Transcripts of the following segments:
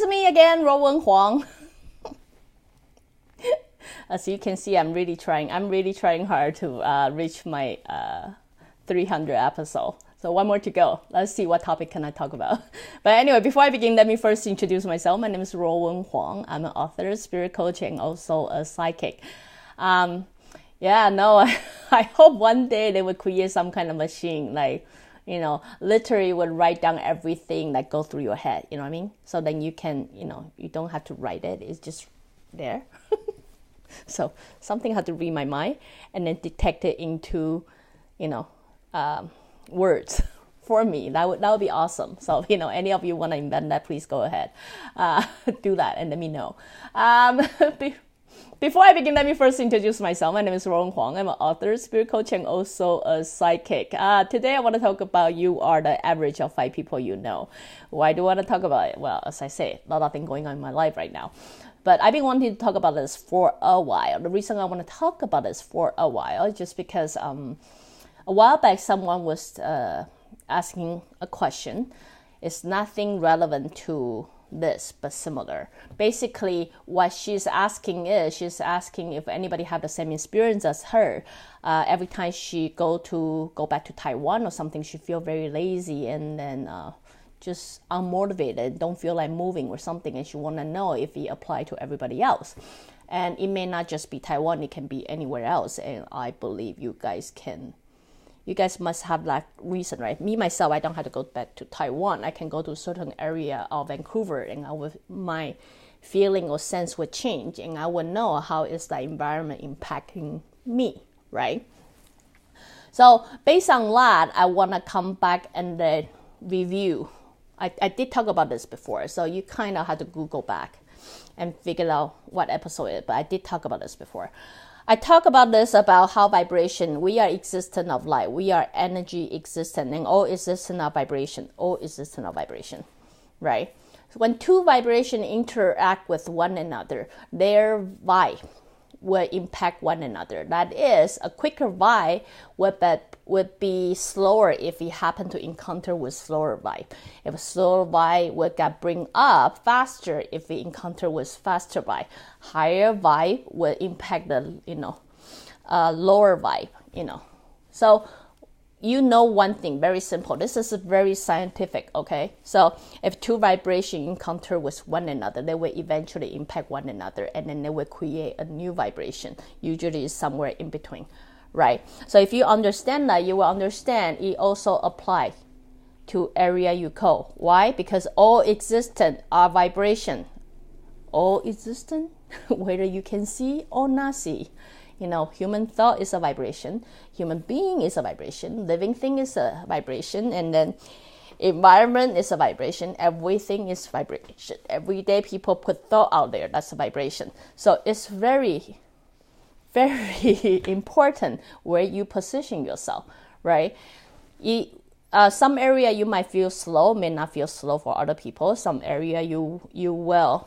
it's me again, Ruowen Huang. As you can see, I'm really trying hard to reach my 300 episode. So one more to go. Let's see what topic can I talk about. But anyway, before I begin, let me first introduce myself. My name is Ruowen Huang. I'm an author, spirit coach, and also a psychic. I hope one day they would create some kind of machine, like, literally would write down everything that goes through your head, you know what I mean? So then you can, you don't have to write it. It's just there. So something had to read my mind and then detect it into, words for me. That would be awesome. So, any of you want to invent that, please go ahead. Do that and let me know. Before I begin, let me first introduce myself. My name is Ruowen Huang. I'm an author, spirit coach, and also a psychic. Today, I want to talk about you are the average of 5 people you know. Why do I want to talk about it? Well, as I say, a lot of things going on in my life right now. But I've been wanting to talk about this for a while. The reason I want to talk about this for a while is just because a while back, someone was asking a question. It's nothing relevant to this, but similar. Basically, what she's asking if anybody have the same experience as her. Every time she go back to Taiwan or something, she feel very lazy and then just unmotivated, don't feel like moving or something, and she want to know if it apply to everybody else. And it may not just be Taiwan, it can be anywhere else. And I believe you guys must have that reason, right? Me, myself, I don't have to go back to Taiwan. I can go to a certain area of Vancouver and my feeling or sense would change and I would know how is the environment impacting me, right? So based on that, I want to come back and then review. I did talk about this before, so you kind of have to Google back and figure out what episode it is, but I did talk about this before. I talk about this about how vibration, we are existent of light, we are energy existent, and all existent of vibration, right? So when 2 vibrations interact with one another, their vibe will impact one another. That is, a quicker vibe would be slower if you happen to encounter with slower vibe. If a slower vibe would get bring up faster if we encounter with faster vibe. Higher vibe will impact the lower vibe. So one thing, very simple. This is very scientific, okay? So if 2 vibrations encounter with one another, they will eventually impact one another, and then they will create a new vibration. Usually it's somewhere in between, right? So if you understand that, you will understand it also applies to area you go. Why? Because all existent are vibration. All existent, whether you can see or not see. Human thought is a vibration, human being is a vibration, living thing is a vibration, and then environment is a vibration, everything is vibration. Every day people put thought out there, that's a vibration. So it's very, very important where you position yourself, right? Some area you might feel slow, may not feel slow for other people. Some area you will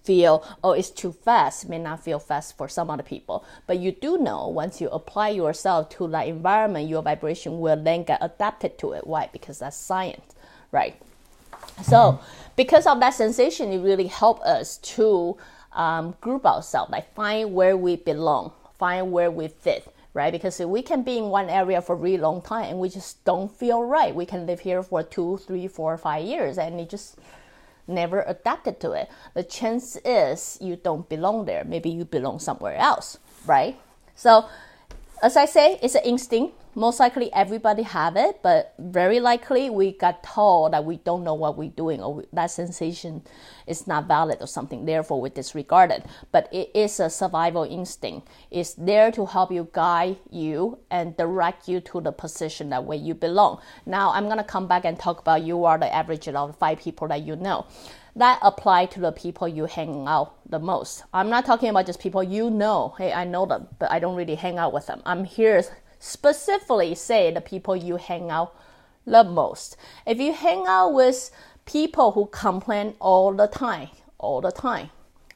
feel, it's too fast, may not feel fast for some other people. But you do know once you apply yourself to that environment, your vibration will then get adapted to it. Why? Because that's science, right? So because of that sensation, it really helps us to group ourselves, like find where we belong, find where we fit, right? Because if we can be in one area for a really long time and we just don't feel right, we can live here for 2, 3, 4, 5 years and it just never adapted to it. The chance is you don't belong there. Maybe you belong somewhere else, right? So as I say, it's an instinct. Most likely everybody have it, but very likely we got told that we don't know what we're doing, or that sensation is not valid or something, therefore we disregard it. But it is a survival instinct. It's there to help you, guide you, and direct you to the position that where you belong. Now I'm going to come back and talk about you are the average of 5 people that you know. That apply to the people you hang out the most. I'm not talking about just people you know. Hey, I know them, but I don't really hang out with them. I'm here specifically say the people you hang out the most. If you hang out with people who complain all the time,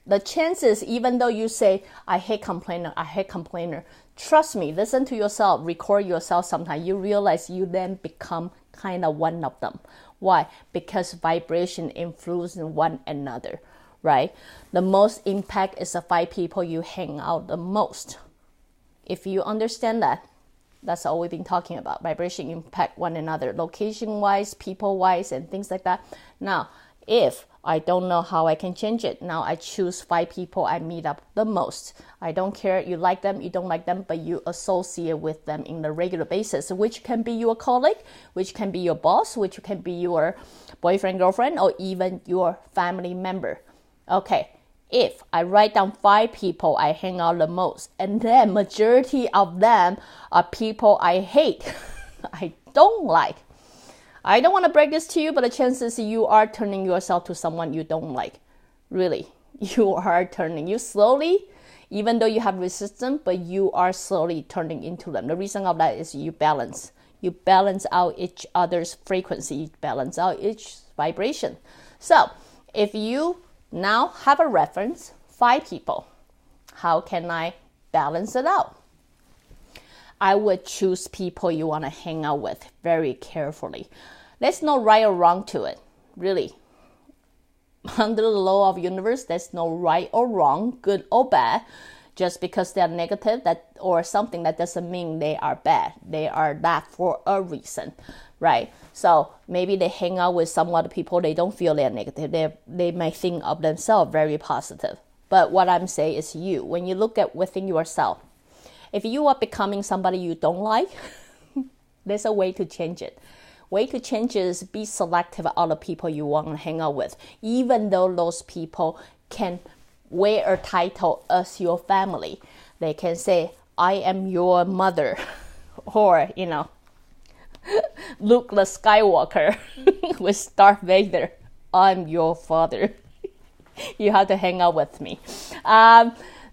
the chances, even though you say, I hate complainer, trust me, listen to yourself, record yourself sometime, you realize you then become kind of one of them. Why? Because vibration influences one another, right? The most impact is the 5 people you hang out the most. If you understand that, that's all we've been talking about. Vibration impact one another, location-wise, people-wise, and things like that. Now, if I don't know how I can change it, now I choose 5 people I meet up the most. I don't care, you like them, you don't like them, but you associate with them in the regular basis, which can be your colleague, which can be your boss, which can be your boyfriend, girlfriend, or even your family member. Okay, if I write down 5 people I hang out the most, and then majority of them are people I hate, I don't like. I don't want to break this to you, but the chances you are turning yourself to someone you don't like. Really, you are turning. You slowly, even though you have resistance, but you are slowly turning into them. The reason of that is you balance. You balance out each other's frequency. You balance out each vibration. So if you now have a reference, 5 people, how can I balance it out? I would choose people you want to hang out with very carefully. There's no right or wrong to it, really. Under the law of the universe, there's no right or wrong, good or bad. Just because they're negative or something, that doesn't mean they are bad. They are that for a reason, right? So maybe they hang out with some other people, they don't feel they're negative. They may think of themselves very positive. But what I'm saying is you, when you look at within yourself, if you are becoming somebody you don't like, there's a way to change it. Way to change it is be selective of the people you want to hang out with, even though those people can wear a title as your family. They can say, I am your mother, or, Luke the Skywalker with Darth Vader, I'm your father. You have to hang out with me.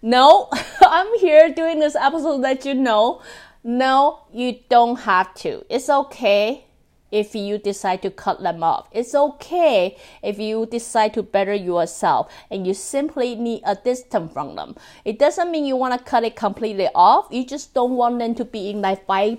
No, I'm here doing this episode to let you know, no, you don't have to. It's okay if you decide to cut them off. It's okay if you decide to better yourself and you simply need a distance from them. It doesn't mean you want to cut it completely off. You just don't want them to be in like 5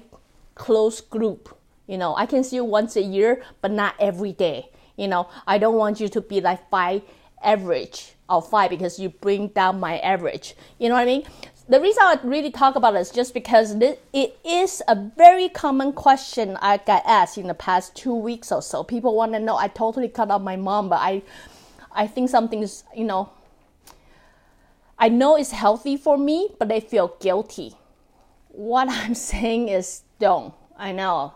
close group. I can see you once a year, but not every day. I don't want you to be like 5 average of 5 because you bring down my average. You know what I mean? The reason I really talk about it is just because it is a very common question I got asked in the past 2 weeks or so. People want to know, I totally cut off my mom, but I think something is, I know it's healthy for me, but they feel guilty. What I'm saying is don't. I know.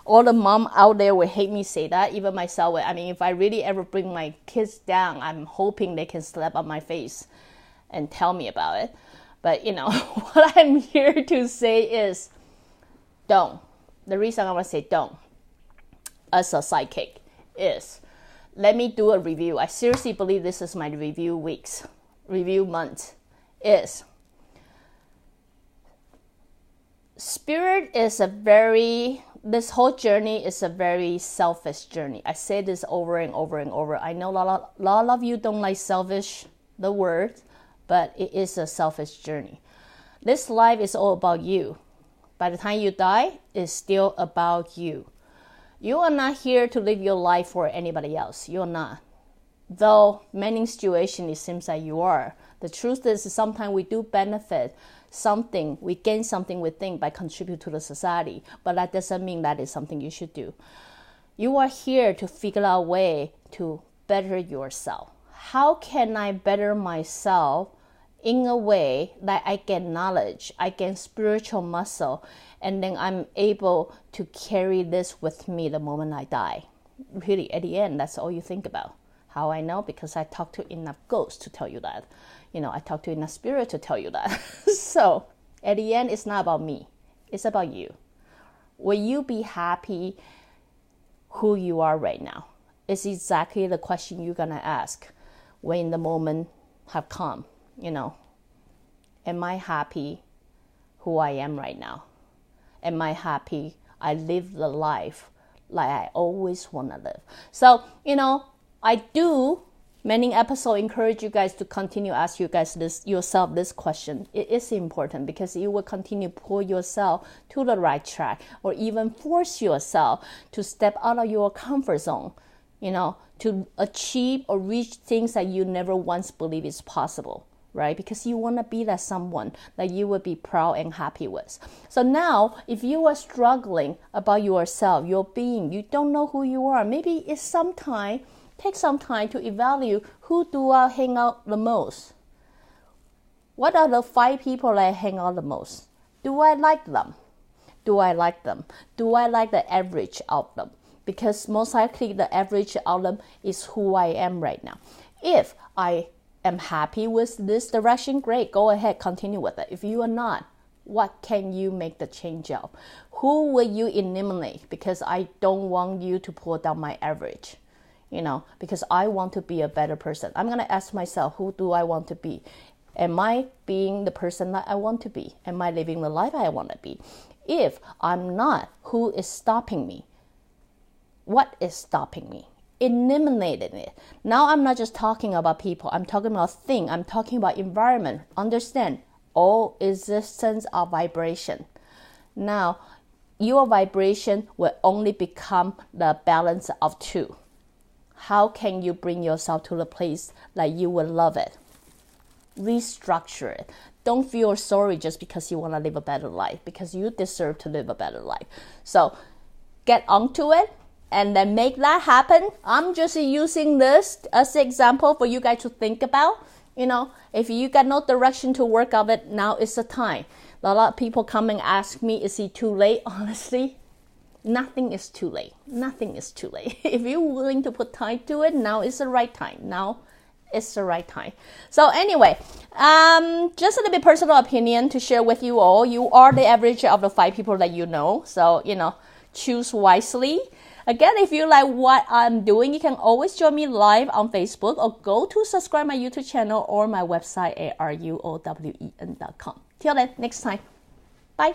All the mom out there will hate me say that, even myself. I mean, if I really ever bring my kids down, I'm hoping they can slap on my face and tell me about it. But, what I'm here to say is don't. The reason I want to say don't as a sidekick is, let me do a review. I seriously believe this is my review month, is spirit is this whole journey is a very selfish journey. I say this over and over and over. I know a lot of you don't like selfish, the word, but it is a selfish journey. This life is all about you. By the time you die, it's still about you. You are not here to live your life for anybody else. You're not. Though many situations it seems like you are. The truth is sometimes we do benefit something, we gain something we think by contributing to the society, but that doesn't mean that is something you should do. You are here to figure out a way to better yourself. How can I better myself in a way that I gain knowledge, I gain spiritual muscle, and then I'm able to carry this with me the moment I die? Really, at the end, that's all you think about. How I know? Because I talk to enough ghosts to tell you that. I talk to enough spirit to tell you that. So, at the end, it's not about me. It's about you. Will you be happy who you are right now? It's exactly the question you're going to ask when the moment have come. Am I happy who I am right now? Am I happy I live the life like I always want to live? So, I do many episodes encourage you guys to continue ask you guys yourself this question. It is important because you will continue pull yourself to the right track or even force yourself to step out of your comfort zone to achieve or reach things that you never once believed is possible, right? Because you want to be that someone that you would be proud and happy with. So now, if you are struggling about yourself, your being, you don't know who you are, maybe take some time to evaluate who do I hang out the most. What are the 5 people that I hang out the most? Do I like them? Do I like the average of them? Because most likely the average of them is who I am right now. If I am happy with this direction, great, go ahead, continue with it. If you are not, what can you make the change of? Who will you eliminate? Because I don't want you to pull down my average, because I want to be a better person. I'm going to ask myself, who do I want to be? Am I being the person that I want to be? Am I living the life I want to be? If I'm not, who is stopping me? What is stopping me? Eliminating it. Now I'm not just talking about people. I'm talking about things. I'm talking about environment. Understand, all existence of vibration. Now, your vibration will only become the balance of 2. How can you bring yourself to the place that you will love it? Restructure it. Don't feel sorry just because you want to live a better life, because you deserve to live a better life. So get onto it and then make that happen. I'm just using this as an example for you guys to think about. If you got no direction to work of it, now is the time. A lot of people come and ask me, is it too late? Honestly, nothing is too late. Nothing is too late. If you're willing to put time to it, now is the right time. Now it's the right time. So anyway, just a little bit personal opinion to share with you all. You are the average of the 5 people that you know. So, choose wisely. Again, if you like what I'm doing, you can always join me live on Facebook or go to subscribe my YouTube channel or my website at ruowen.com. Till then, next time. Bye.